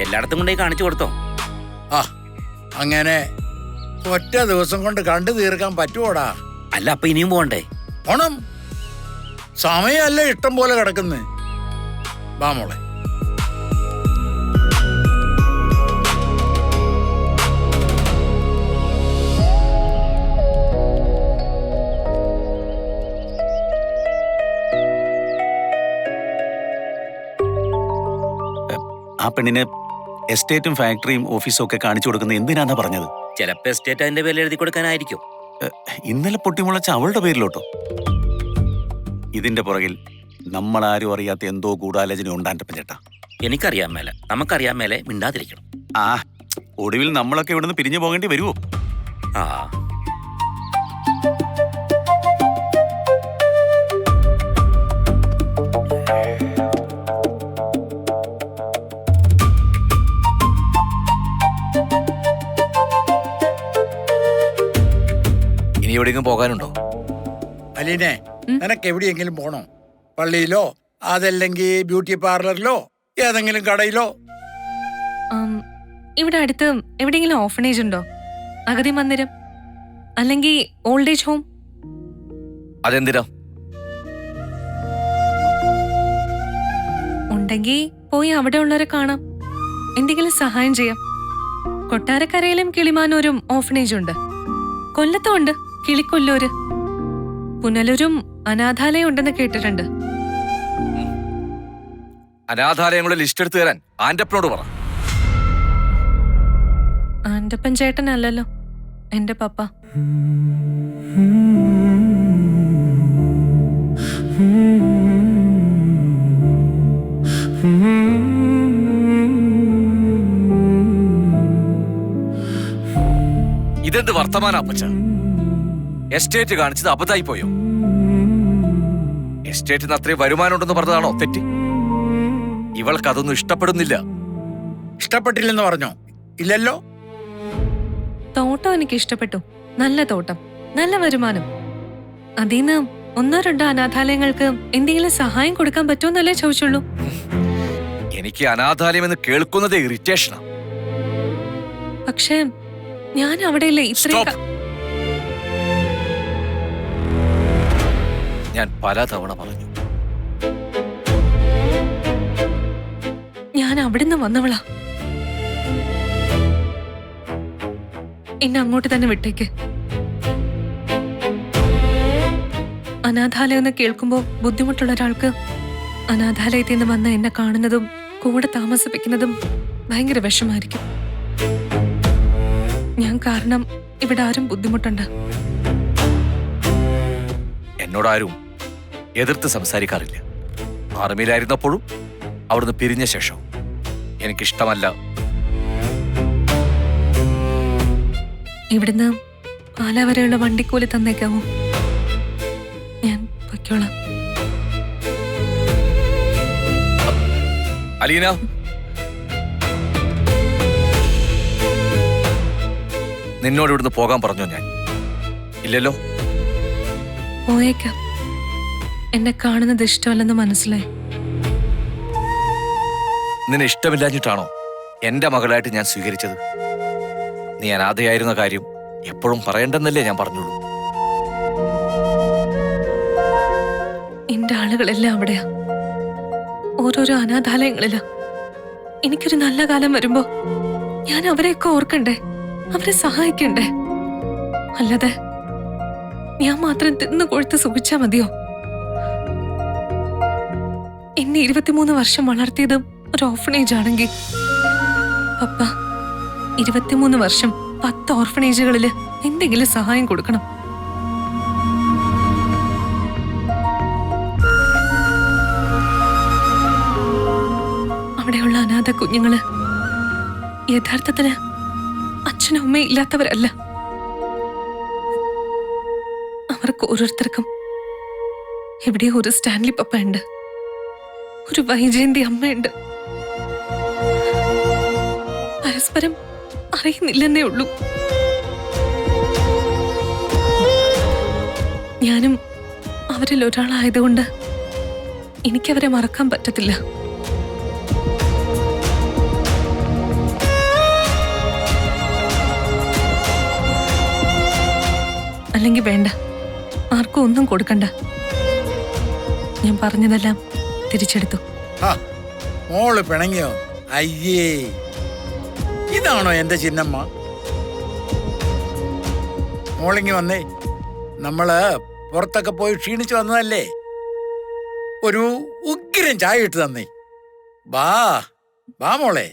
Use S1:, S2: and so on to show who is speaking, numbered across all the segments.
S1: എല്ലായിടത്തും കൊണ്ടേ കാണിച്ചു കൊടുത്തോ?
S2: ആ അങ്ങനെ ഒറ്റ ദിവസം കൊണ്ട് കണ്ടു തീർക്കാൻ പറ്റുമോടാ?
S1: അല്ല, അപ്പൊ ഇനിയും പോകണ്ടേ?
S2: ഓണം സമയമല്ല ഇഷ്ടം പോലെ കിടക്കുന്നേ. വാ മോളെ.
S3: ആ പെണ്ണിന് എസ്റ്റേറ്റും ഫാക്ടറിയും ഓഫീസും ഒക്കെ കാണിച്ചു കൊടുക്കുന്നത് എന്തിനാന്നാ പറഞ്ഞത്?
S1: ചിലപ്പോ എസ്റ്റേറ്റ് അതിന്റെ പേരിൽ എഴുതി കൊടുക്കാനായിരിക്കും.
S3: ഇന്നലെ പൊട്ടിമുളച്ച അവളുടെ പേരിലോട്ടോ? ഇതിന്റെ പുറകിൽ നമ്മളാരും അറിയാത്ത എന്തോ ഗൂഢാലോചന ഉണ്ടാൻ്റെ ചേട്ടാ.
S1: എനിക്കറിയാൻ മേലെ, നമുക്കറിയാൻ മേലെ മിണ്ടാതിരിക്കണം.
S3: ആ ഒടുവിൽ നമ്മളൊക്കെ ഇവിടുന്ന് പിരിഞ്ഞു പോകേണ്ടി വരുമോ?
S1: ആ
S4: എവിടെയെങ്കിലും പോകാനുണ്ടോ?
S2: അലീനെ, നിനക്ക് എവിടെയെങ്കിലും പോണോ? പള്ളിയിലോ അതല്ലെങ്കിൽ ബ്യൂട്ടി പാർലറിലോ ഏതെങ്കിലും കടയിലോ?
S5: ഇവിടെ അടുത്ത് എവിടെയെങ്കിലും ഓർഫനേജ് ഉണ്ടോ? അഗതി മന്ദിരം അല്ലെങ്കിൽ ഓൾഡ് ഏജ് ഹോം?
S4: അതെന്തിനാ?
S5: ഉണ്ടെങ്കിൽ പോയി അവിടെ ഉള്ളവരെ കാണാം, എന്തെങ്കിലും സഹായം ചെയ്യാം. കൊട്ടാരക്കരയിലും കിളിമാനൂരും ഓർഫനേജ് ഉണ്ട്, കൊല്ലത്തും ഉണ്ട് കിളിക്കൊല്ലൂര്, പുനലൂരും അനാഥാലയം ഉണ്ടെന്ന് കേട്ടിട്ടുണ്ട്.
S4: അനാഥാലയങ്ങളുടെ ലിസ്റ്റ് എടുത്തു തരാൻ ആന്റപ്പനോട് പറ.
S5: ആന്റപ്പൻ ചേട്ടനല്ലല്ലോ എന്റെ പപ്പ.
S4: ഇതെന്ത് വർത്തമാനാ അപ്പച്ച? എസ്റ്റേറ്റ് കാണിച്ചത് അബദ്ധമായി പോയോ? എസ്റ്റേറ്റിന് അത്രയും വരുമാനം ഉണ്ടെന്ന് പറഞ്ഞതാണോ തെറ്റ്? ഇവൾക്ക് അതൊന്നും ഇഷ്ടപ്പെടുന്നില്ല.
S2: ഇഷ്ടപ്പെട്ടില്ലെന്ന് പറഞ്ഞോ? ഇല്ലല്ലോ.
S5: തോട്ടം എനിക്ക് ഇഷ്ടപ്പെട്ടു, നല്ല തോട്ടം, നല്ല വരുമാനം. അതിന്ന് 1-2 അനാഥാലയങ്ങൾക്ക് എന്തെങ്കിലും സഹായം കൊടുക്കാൻ പറ്റുമെന്നല്ലേ ചോദിച്ചുള്ളൂ.
S4: എനിക്ക് അനാഥാലയം എന്ന് കേൾക്കുന്നതേ ഇറിറ്റേഷനാ.
S5: പക്ഷേ ഞാൻ അവിടെയല്ലേ ഇത്രയും
S4: ഞാൻ പലതവണ പറഞ്ഞു.
S5: ഞാൻ അവിടുന്ന് വന്നവളാ. എന്നെ അങ്ങോട്ട് തന്നെ വിട്ടേക്ക്. അനാഥാലയം എന്ന് കേൾക്കുമ്പോ ബുദ്ധിമുട്ടുള്ള ഒരാൾക്ക് അനാഥാലയത്തിൽ നിന്ന് വന്ന എന്നെ കാണുന്നതും കൂടെ താമസിപ്പിക്കുന്നതും ഭയങ്കര വിഷമായിരിക്കും. ഞാൻ കാരണം ഇവിടെ ആരും ബുദ്ധിമുട്ടുണ്ട്.
S4: എന്നോടാരും എതിർത്ത് സംസാരിക്കാറില്ല. ആർമിയിലായിരുന്നപ്പോഴും അവിടുന്ന് പിരിഞ്ഞ ശേഷം എനിക്കിഷ്ടമല്ല.
S5: ഇവിടുന്ന് പാല വരെയുള്ള വണ്ടിക്കൂലി തന്നേക്കാവോ? ഞാൻ പൊയ്ക്കോളാം.
S4: അലീന, നിന്നോട് ഇവിടുന്ന് പോകാൻ പറഞ്ഞോ ഞാൻ? ഇല്ലല്ലോ.
S5: പോയേക്കാം. എന്നെ കാണുന്നത് ഇഷ്ടമല്ലെന്ന് മനസ്സിലായി.
S4: നിന്നെ ഇഷ്ടമില്ലാഞ്ഞിട്ടാണോ എന്റെ മകളായിട്ട് ഞാൻ സ്വീകരിച്ചത്? നീ അനാഥയായിരുന്ന കാര്യം എപ്പോഴും പറയണ്ടെന്നല്ലേ ഞാൻ പറഞ്ഞുള്ളൂ.
S5: എന്റെ ആളുകളെല്ലാം അവിടെയാ, ഓരോരോ അനാഥാലയങ്ങളിലാ. എനിക്കൊരു നല്ല കാലം വരുമ്പോ ഞാൻ അവരെയൊക്കെ ഓർക്കണ്ടേ, അവരെ സഹായിക്കണ്ടേ? അല്ലാതെ ഞാൻ മാത്രം തിന്നു കൊഴുത്ത് സുഖിച്ചാ മതിയോ? എന്നെ 23 വർഷം വളർത്തിയതും ഒരു ഓർഫനേജ് ആണെങ്കിൽ പപ്പ 23 വർഷം 10 ഓർഫനേജുകളില് എന്തെങ്കിലും സഹായം കൊടുക്കണം. അവിടെയുള്ള അനാഥ കുഞ്ഞുങ്ങള് യഥാർത്ഥത്തിന് അച്ഛനും അമ്മയും ഇല്ലാത്തവരല്ല. അവർക്ക് ഓരോരുത്തർക്കും എവിടെയോ ഒരു സ്റ്റാൻലി പപ്പ ഉണ്ട്, ഒരു വൈജയന്തി അമ്മയുണ്ട്. പരസ്പരം അറിയുന്നില്ലെന്നേ ഉള്ളൂ. ഞാനും അവരിൽ ഒരാളായതുകൊണ്ട് എനിക്കവരെ മറക്കാൻ പറ്റത്തില്ല. അല്ലെങ്കിൽ വേണ്ട, ആർക്കും ഒന്നും കൊടുക്കണ്ട. ഞാൻ പറഞ്ഞതെല്ലാം തിരിച്ചെടുത്തു.
S2: ആ, മോള് പിണങ്ങിയോ? അയ്യേ, ഇതാണോ എന്റെ ചിന്നമ്മ? മോളിങ്ങി വന്നേ. നമ്മള് പുറത്തൊക്കെ പോയി ക്ഷീണിച്ചു വന്നതല്ലേ, ഒരു ഉഗ്രൻ ചായ ഇട്ട് തന്നേ. ബാ ബാ മോളെ.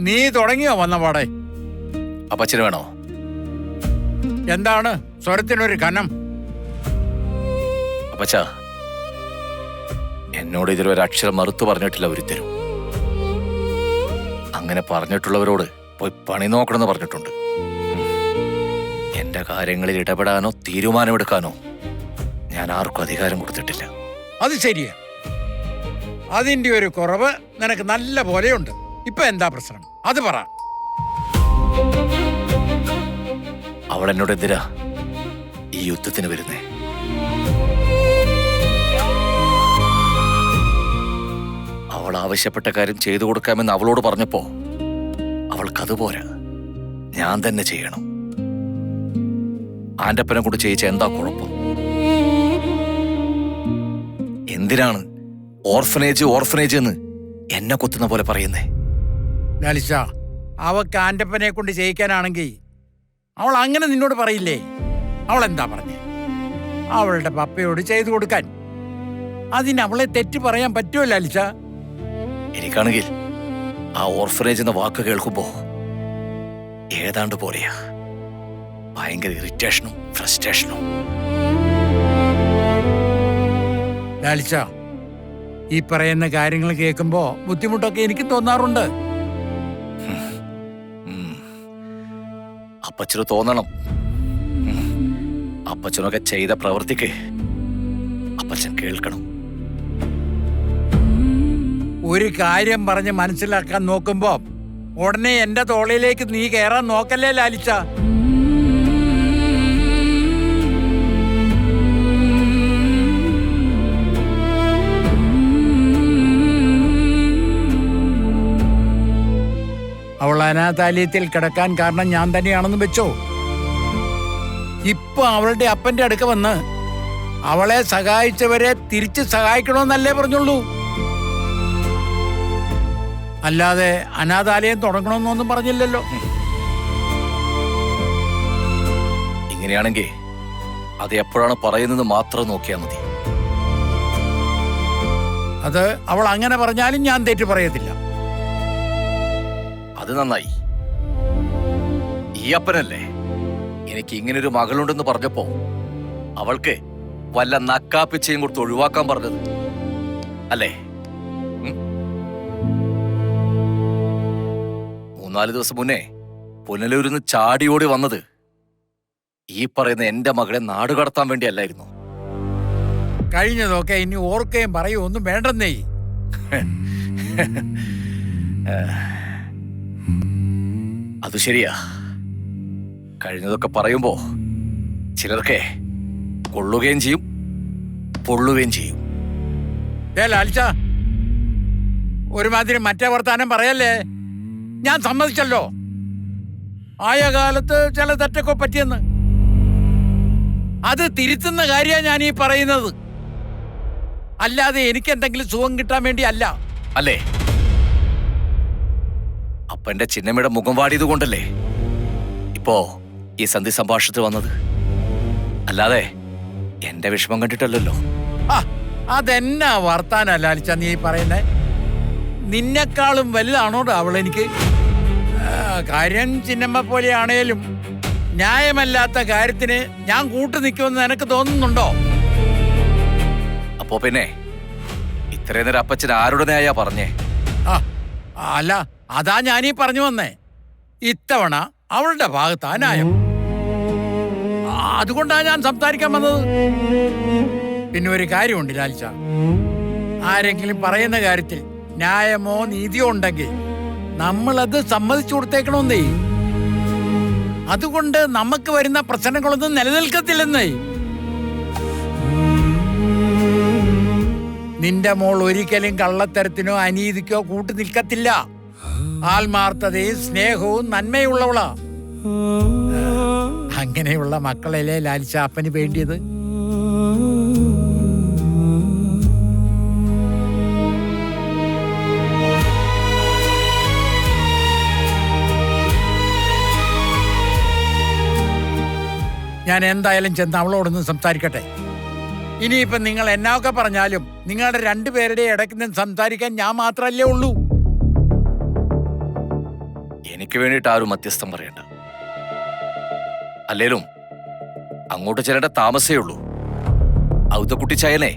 S2: നീ തുടങ്ങിയോ വന്ന പാടെ?
S4: അപ്പച്ചന് വേണോ?
S2: എന്താണ് സ്വരത്തിനൊരു ഘനം?
S4: അപ്പച്ച, എന്നോട് ഇതിൽ ഒരു അക്ഷരം മറുത്തു പറഞ്ഞിട്ടില്ല ഒരുത്തരും. അങ്ങനെ പറഞ്ഞിട്ടുള്ളവരോട് പോയി പണി നോക്കണമെന്ന് പറഞ്ഞിട്ടുണ്ട്. എന്റെ കാര്യങ്ങളിൽ ഇടപെടാനോ തീരുമാനമെടുക്കാനോ ഞാൻ ആർക്കും അധികാരം കൊടുത്തിട്ടില്ല.
S2: അത് ശരിയാ, അതിന്റെ ഒരു കുറവ് നിനക്ക് നല്ല പോലെയുണ്ട്. ഇപ്പൊ എന്താ പ്രശ്നം? അത് പറ.
S4: അവൾ എന്നോട് എന്തിനാ ഈ യുദ്ധത്തിന് വരുന്നേ? അവൾ ആവശ്യപ്പെട്ട കാര്യം ചെയ്തു കൊടുക്കാമെന്ന് അവളോട് പറഞ്ഞപ്പോ അവൾക്കത് പോരാ, ഞാൻ തന്നെ ചെയ്യണം. ആന്റപ്പനെ കൊണ്ട് ചെയ്യിച്ച എന്താ കുഴപ്പം? എന്തിനാണ് ഓർഫനേജ് ഓർഫനേജ് എന്ന് എന്നെ കൊത്തുന്ന പോലെ പറയുന്നേ?
S2: ലലിത, അവക്ക് ആന്റപ്പനെ കൊണ്ട് ചെയ്യിക്കാനാണെങ്കിൽ അവൾ അങ്ങനെ നിന്നോട് പറയില്ലേ? അവൾ എന്താ പറഞ്ഞേ? അവളുടെ പപ്പയോട് ചെയ്തു കൊടുക്കാൻ. അതിന് അവളെ തെറ്റ് പറയാൻ പറ്റുമോ ലലിത?
S4: എനിക്കാണെങ്കിൽ ആ ഓർഫനേജ് എന്ന വാക്ക് കേൾക്കുമ്പോ ഏതാണ്ട് പോലെയാ, ഭയങ്കര ഇറിറ്റേഷനും ഫ്രസ്ട്രേഷനും.
S2: ലലിത, ഈ പറയുന്ന കാര്യങ്ങൾ കേൾക്കുമ്പോ ബുദ്ധിമുട്ടൊക്കെ എനിക്ക് തോന്നാറുണ്ട്.
S4: അപ്പച്ചന് തോന്നണം. അപ്പച്ചനൊക്കെ ചെയ്ത പ്രവൃത്തിക്ക് അപ്പച്ചൻ കേൾക്കണം.
S2: ഒരു കാര്യം പറഞ്ഞ് മനസ്സിലാക്കാൻ നോക്കുമ്പോ ഉടനെ എന്റെ തോളിലേക്ക് നീ കയറാൻ നോക്കല്ലേ ലാലിച്ച. അവൾ അനാഥാലയത്തിൽ കിടക്കാൻ കാരണം ഞാൻ തന്നെയാണെന്ന് വെച്ചോ. ഇപ്പൊ അവളുടെ അപ്പന്റെ അടുക്ക വന്ന് അവളെ സഹായിച്ചവരെ തിരിച്ച് സഹായിക്കണമെന്നല്ലേ പറഞ്ഞുള്ളൂ. അല്ലാതെ അനാഥാലയം തുടങ്ങണമെന്നൊന്നും പറഞ്ഞില്ലല്ലോ.
S4: ഇങ്ങനെയാണെങ്കിൽ അത് എപ്പോഴാണ് പറയുന്നത് മാത്രം നോക്കിയാൽ മതി.
S2: അത് അവൾ അങ്ങനെ പറഞ്ഞാലും ഞാൻ തെറ്റ് പറയത്തില്ല.
S4: അത് നന്നായി. ഈ അപ്പനല്ലേ എനിക്ക് ഇങ്ങനൊരു മകളുണ്ടെന്ന് പറഞ്ഞപ്പോ അവൾക്ക് വല്ല നക്കാപ്പിച്ചയും കൊടുത്ത് ഒഴിവാക്കാൻ പറഞ്ഞത് അല്ലേ? 3-4 ദിവസം മുന്നേ പുനലൂരിന്ന് ചാടിയോടി വന്നത് ഈ പറയുന്ന എന്റെ മകളെ നാട് കടത്താൻ വേണ്ടിയല്ലായിരുന്നു.
S2: കഴിഞ്ഞതൊക്കെ ഇനി ഓർക്കുകയും പറയുകയും ഒന്നും വേണ്ടെന്നേ.
S4: അത് ശരിയാ. കഴിഞ്ഞതൊക്കെ പറയുമ്പോ ചിലർക്ക് കൊള്ളുകയും ചെയ്യും പൊള്ളുകയും ചെയ്യും.
S2: ലാലിച്ച, ഒരുമാതിരി മറ്റേ വർത്താനം പറയല്ലേ. ഞാൻ സമ്മതിച്ചല്ലോ ആയ കാലത്ത് ചില തെറ്റൊക്കെ പറ്റിയെന്ന്. അത് തിരുത്തുന്ന കാര്യമാണ് ഞാൻ ഈ പറയുന്നത്, അല്ലാതെ എനിക്ക് എന്തെങ്കിലും സുഖം കിട്ടാൻ വേണ്ടി അല്ല.
S4: അല്ലേ? അപ്പന്റെ ചിന്നമ്മയുടെ മുഖം വാടിയത് കൊണ്ടല്ലേ ഇപ്പോ ഈ സന്ധി സംഭാഷണത്തിൽ വന്നത്, അല്ലാതെ എന്റെ വിഷമം കണ്ടിട്ടല്ലോ.
S2: അതെന്നാ വർത്താന ലാലിച്ച നീ പറയുന്നേ? നിന്നെക്കാളും വലുതാണോ അവളെനിക്ക്? കാര്യം ചിന്നമ്മ പോലെയാണേലും ന്യായമല്ലാത്ത കാര്യത്തിന് ഞാൻ കൂട്ടു നിൽക്കുമെന്ന് നിനക്ക് തോന്നുന്നുണ്ടോ?
S4: അപ്പോ പിന്നെ ഇത്രയും നേരം അപ്പച്ചൻ ആരുടെ ന്യായാ പറഞ്ഞേ?
S2: ആ, അല്ല, അതാ ഞാനീ പറഞ്ഞു വന്നേ. ഇത്തവണ അവളുടെ ഭാഗത്താ ന്യായം. അതുകൊണ്ടാ ഞാൻ സംസാരിക്കാൻ വന്നത്. പിന്നെ ഒരു കാര്യമുണ്ട് ലാൽച്ച, ആരെങ്കിലും പറയുന്ന കാര്യത്തിൽ ന്യായമോ നീതിയോ ഉണ്ടെങ്കിൽ നമ്മളത് സമ്മതിച്ചു കൊടുത്തേക്കണമെന്നേ. അതുകൊണ്ട് നമുക്ക് വരുന്ന പ്രശ്നങ്ങളൊന്നും നിലനിൽക്കത്തില്ലെന്നേ. നിന്റെ മോൾ ഒരിക്കലും കള്ളത്തരത്തിനോ അനീതിക്കോ കൂട്ടു നിൽക്കത്തില്ല. ആത്മാർത്ഥതയും സ്നേഹവും നന്മയുള്ളവളാ. അങ്ങനെയുള്ള മക്കളല്ലേ ലാലിച്ച അപ്പന് വേണ്ടിയത്? ഞാൻ എന്തായാലും ചെന്ന് അവളോടൊന്ന് സംസാരിക്കട്ടെ. ഇനിയിപ്പം നിങ്ങൾ എന്നൊക്കെ പറഞ്ഞാലും നിങ്ങളുടെ രണ്ടുപേരുടെ ഇടയ്ക്ക് നിന്ന് സംസാരിക്കാൻ ഞാൻ മാത്രമല്ലേ ഉള്ളൂ.
S4: എനിക്ക് വേണ്ടിയിട്ട് ആരും മധ്യസ്ഥം പറയണ്ട. അല്ലേലും അങ്ങോട്ട് ചെല്ലേണ്ട താമസേ ഉള്ളൂ. ഔതക്കുട്ടിച്ചായനെ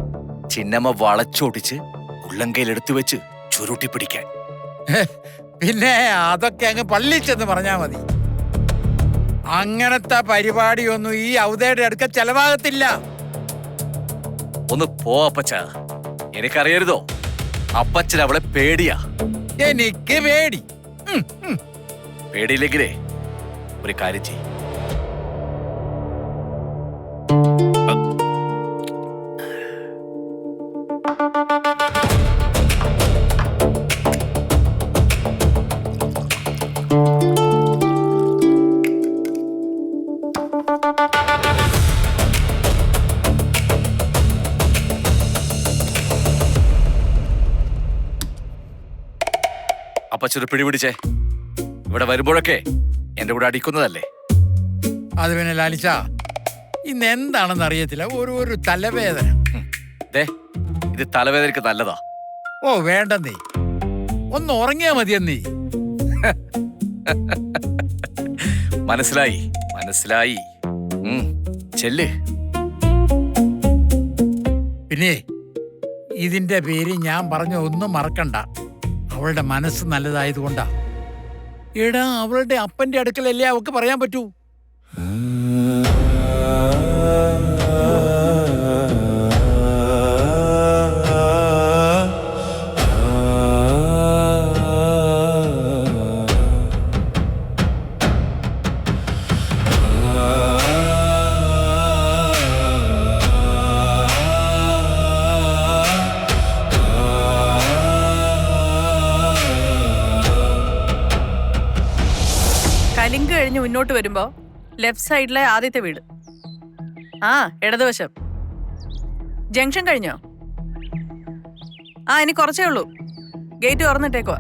S4: ചിന്നമ്മ വളച്ചോടിച്ച് ഉള്ളങ്കയിലെടുത്തു വെച്ച് ചുരുട്ടി പിടിക്കാൻ.
S2: പിന്നെ അതൊക്കെ അങ്ങ് പള്ളിച്ചെന്ന് പറഞ്ഞാ മതി. അങ്ങനത്തെ പരിപാടിയൊന്നും ഈ ഔതയുടെ അടുക്ക ചെലവാകത്തില്ല.
S4: ഒന്ന് പോ അപ്പച്ച. എനിക്കറിയരുതോ അപ്പച്ചൻ അവളെ പേടിയാ.
S2: എനിക്ക് പേടി.
S4: പേടിയില്ലെങ്കിലേ ഒരു കാര്യം ചെയ്യും. അപ്പച്ചൊരു പിടിപിടിച്ചേ. ഇവിടെ വരുമ്പോഴൊക്കെ എന്റെ കൂടെ അടിക്കുന്നതല്ലേ?
S2: അത് പിന്നെ ലാലിച്ച, ഇന്ന് എന്താണെന്ന് അറിയത്തില്ല, ഒരു തലവേദന.
S4: ഇത് തലവേദനക്ക് നല്ലതാ.
S2: ഓ വേണ്ടെന്നേ, ഒന്ന് ഉറങ്ങിയാ മതിയെന്നേ.
S4: മനസ്സിലായി മനസ്സിലായി. ചെല്ല്.
S2: പിന്നെ ഇതിന്റെ പേര് ഞാൻ പറഞ്ഞ ഒന്നും മറക്കണ്ട. അവളുടെ മനസ്സ് നല്ലതായതുകൊണ്ടാ. എടാ, അവളുടെ അപ്പന്റെ അടുക്കലല്ലേ അവൾക്ക് പറയാൻ പറ്റൂ.
S6: കലിങ്ക് കഴിഞ്ഞ് മുന്നോട്ട് വരുമ്പോ ലെഫ്റ്റ് സൈഡിലെ ആദ്യത്തെ വീട്. ഇടതുവശം. ജംഗ്ഷൻ കഴിഞ്ഞോ? ഇനി കുറച്ചേ ഉള്ളൂ. ഗേറ്റ് തുറന്നിട്ടേക്കുവാ.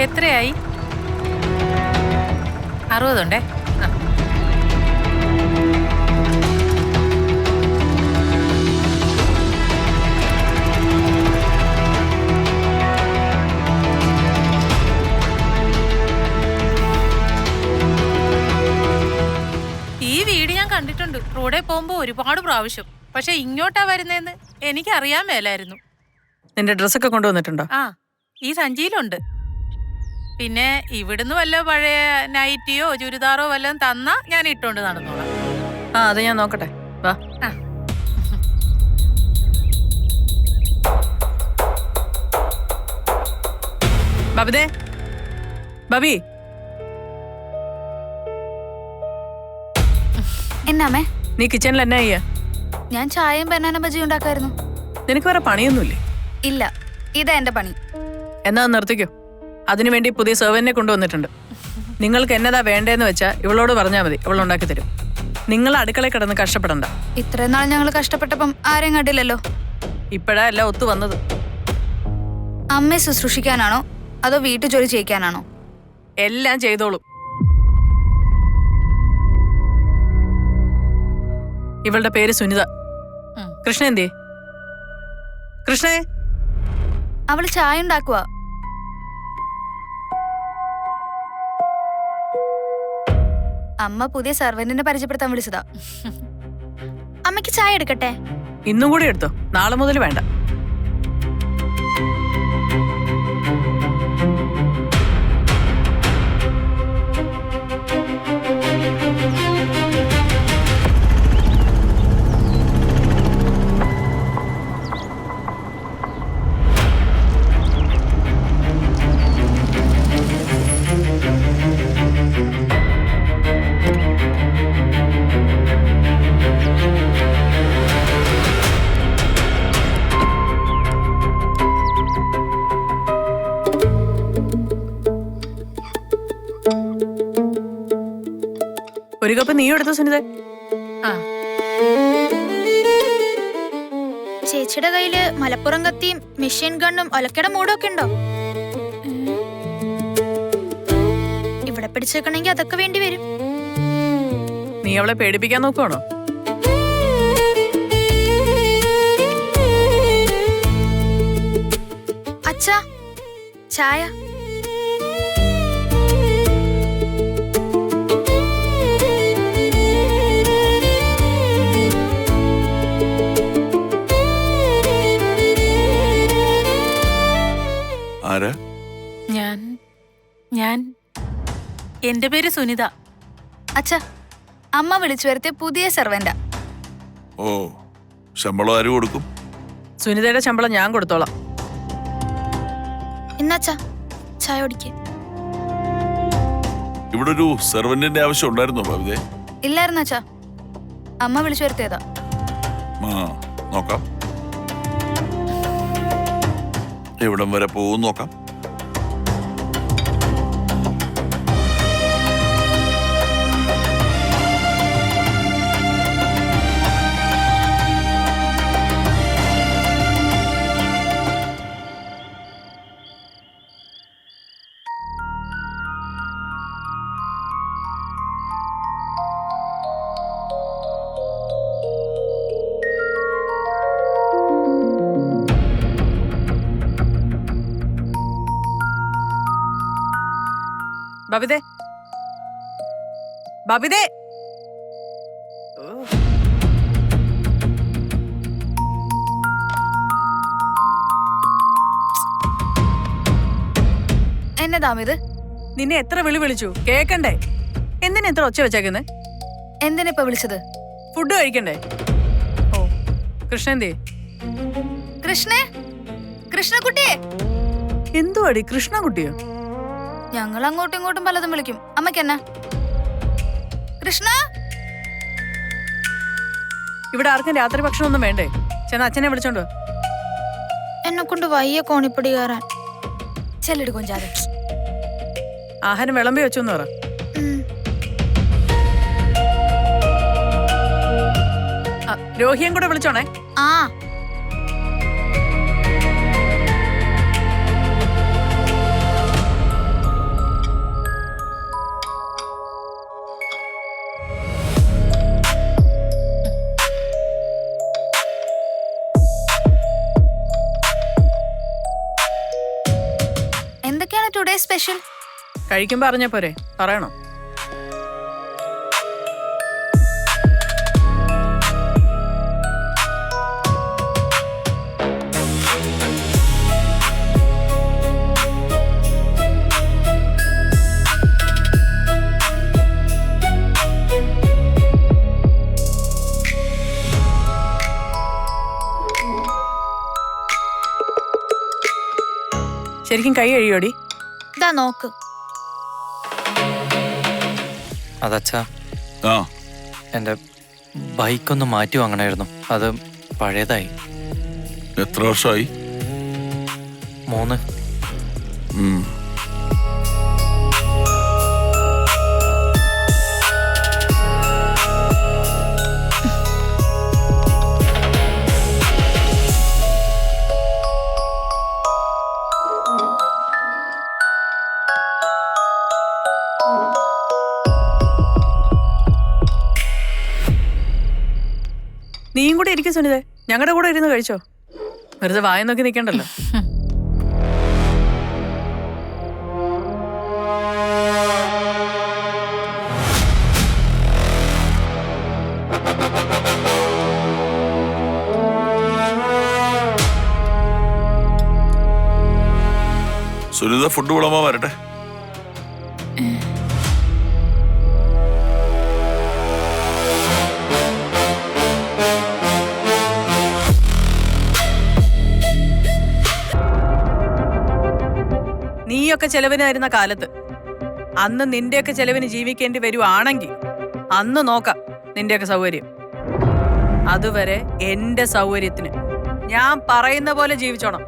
S6: എത്രയായി? 60 ഉണ്ടേ.
S7: ഈ വീട് ഞാൻ കണ്ടിട്ടുണ്ട് റോഡിൽ പോകുമ്പോ ഒരുപാട് പ്രാവശ്യം. പക്ഷെ ഇങ്ങോട്ടാ വരുന്നതെന്ന് എനിക്കറിയാൻ മേലായിരുന്നു.
S6: നിന്റെ ഡ്രസ്സൊക്കെ കൊണ്ടുവന്നിട്ടുണ്ടോ?
S7: ഈ സഞ്ചിയിലുണ്ട്. പിന്നെ ഇവിടുന്ന് വല്ല പഴയ നൈറ്റിയോ ചുരിദാറോ വല്ലതും തന്നാ ഞാൻ ഇട്ടോണ്ട് നടന്നോളാം.
S6: അത് ഞാൻ നോക്കട്ടെ. വാ. ബബിതേ, ബബി.
S8: എന്നാമേ?
S6: നീ കിച്ചണിൽ എന്നാ ചെയ്യാ?
S8: ഞാൻ ചായയും ബനാന ബജി ഉണ്ടാക്കായിരുന്നു.
S6: നിനക്ക് വേറെ പണിയൊന്നുമില്ലേ?
S8: ഇല്ല, ഇതാ എന്റെ പണി.
S6: എന്നാ നിർത്തിക്കോ. അതിനുവേണ്ടി പുതിയ സെർവന്റിനെ കൊണ്ടുവന്നിട്ടുണ്ട്. നിങ്ങൾക്ക് എന്നതാ വേണ്ടതെന്ന് വെച്ചാൽ ഇവളോട് പറഞ്ഞാൽ മതി, ഇവൾ ഉണ്ടാക്കി തരും. നിങ്ങൾ അടുക്കളയിൽ കിടന്ന് കഷ്ടപ്പെടണ്ട.
S8: ഇത്രയും നാൾ ഞങ്ങൾ കഷ്ടപ്പെട്ടപ്പം ആരെയും കണ്ടില്ലല്ലോ.
S6: ഇപ്പോഴാ എല്ലാം ഒത്തു വന്നത്.
S8: അമ്മയെ ശുശ്രൂഷിക്കാനാണോ അതോ വീട്ടു ജോലി ചെയ്യിക്കാനാണോ?
S6: എല്ലാം ചെയ്തോളും. ഇവളുടെ പേര് സുനിത. കൃഷ്ണ എന്തേ? കൃഷ്ണേ,
S8: അവള് ചായ ഉണ്ടാക്കുക. അമ്മ പുതിയ സർവന്റിനെ പരിചയപ്പെടുത്താൻ വിളിച്ചതാ. അമ്മയ്ക്ക് ചായ എടുക്കട്ടെ?
S6: ഇന്നും കൂടി എടുത്തോ, നാളെ മുതൽ വേണ്ട. ഒരു കപ്പ് നീ എടുത്തോ സുനിത.
S7: ആ,
S8: ചേച്ചിയുടെ കയ്യില് മലപ്പുറം കത്തിയും മെഷീൻ ഗണ്ണും ഒലക്കയുടെ മൂടും ഒക്കെ ഉണ്ടോ? ഇവിടെ പിടിച്ചേക്കണമെങ്കിൽ അതൊക്കെ വേണ്ടി വരും.
S6: നീ അവളെ പേടിപ്പിക്കാൻ നോക്കുവാണോ?
S8: അച്ഛാ, ചായ.
S3: ആരാ?
S7: ഞാൻ എന്റെ പേര് സുനിത.
S8: അച്ഛാ, അമ്മ വിളിച്ചു വരുത്തിയ പുതിയ സെർവന്റാ.
S9: ഓ, ശമ്പളം ആര് കൊടുക്കും?
S6: സുനിതയുടെ ശമ്പളം ഞാൻ കൊടുത്തോളാം.
S8: ഇന്നച്ചാ ചായ കുടിക്ക്.
S9: ഇവിടെ ഒരു സെർവന്റിന്റെ ആവശ്യം ഉണ്ടായിരുന്നോ ഭവിതേ?
S8: ഇല്ലായിരുന്നു അച്ഛാ, അമ്മ വിളിച്ചു വരുത്തിയതാ.
S9: ആ, നോക്കാം. എവിടം വരെ പോകും നോക്കാം.
S6: ബബിതേ, ബബിതേ.
S8: എന്നതാമിത്?
S6: നിന്നെ എത്ര വിളി വിളിച്ചു കേക്കണ്ടേ? എന്തിനാ എത്ര ഒച്ച വെച്ചേക്കുന്നേ?
S8: എന്തിനിപ്പ വിളിച്ചത്?
S6: ഫുഡ് കഴിക്കണ്ടേ? ഓ, കൃഷ്ണന്റെ.
S8: കൃഷ്ണേ, കൃഷ്ണക്കുട്ടിയെ.
S6: എന്തുവാടി കൃഷ്ണകുട്ടിയോ?
S8: ഞങ്ങൾ അങ്ങോട്ടും ഇങ്ങോട്ടും പലതും വിളിക്കും. അമ്മയ്ക്കെന്നാ? കൃഷ്ണ,
S6: ഇവിടെ ആർക്കും രാത്രി ഭക്ഷണം ഒന്നും വേണ്ടേ? ചെന്ന് അച്ഛനെ വിളിച്ചോണ്ടോ.
S8: എന്നെ കൊണ്ട് വയ്യ കോണിപ്പടി കയറാൻ. ചെല്ലിട് കൊഞ്ചാതെ.
S6: ആഹാരം വിളമ്പി വെച്ചു എന്ന് പറ. രോഹിയും കൂടെ വിളിച്ചോണേ.
S8: ആ, എന്തൊക്കെയാണ് ടുഡേ സ്പെഷ്യൽ?
S6: കഴിക്കുമ്പോ അറിഞ്ഞ പോരെ, പറയണോ? ശരിക്കും കൈ കഴിയോടി?
S8: ഇതാ നോക്ക്.
S10: അതച്ഛാ,
S9: ആ,
S10: എൻ്റെ ബൈക്കൊന്ന് മാറ്റി വാങ്ങണമായിരുന്നു. അത് പഴയതായി.
S9: എത്ര വർഷമായി?
S10: 3.
S9: ഉം.
S6: നീയും കൂടെ ഇരിക്കും സുനിതേ, ഞങ്ങളുടെ കൂടെ ഇരുന്ന് കഴിച്ചോ. വെറുതെ വായ നോക്കി നിൽക്കണ്ടല്ലോ.
S9: സുനിത ഫുഡ് വിളമ്പാൻ വരട്ടെ.
S6: നീയൊക്കെ ചെലവിനായിരുന്ന കാലത്ത് അന്ന് നിന്റെയൊക്കെ ചെലവിന് ജീവിക്കേണ്ടി വരുവാണെങ്കിൽ അന്ന് നോക്കാം നിന്റെയൊക്കെ സൗകര്യം. അതുവരെ എന്റെ സൗകര്യത്തിന് ഞാൻ പറയുന്ന പോലെ ജീവിച്ചോണം.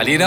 S4: അലീന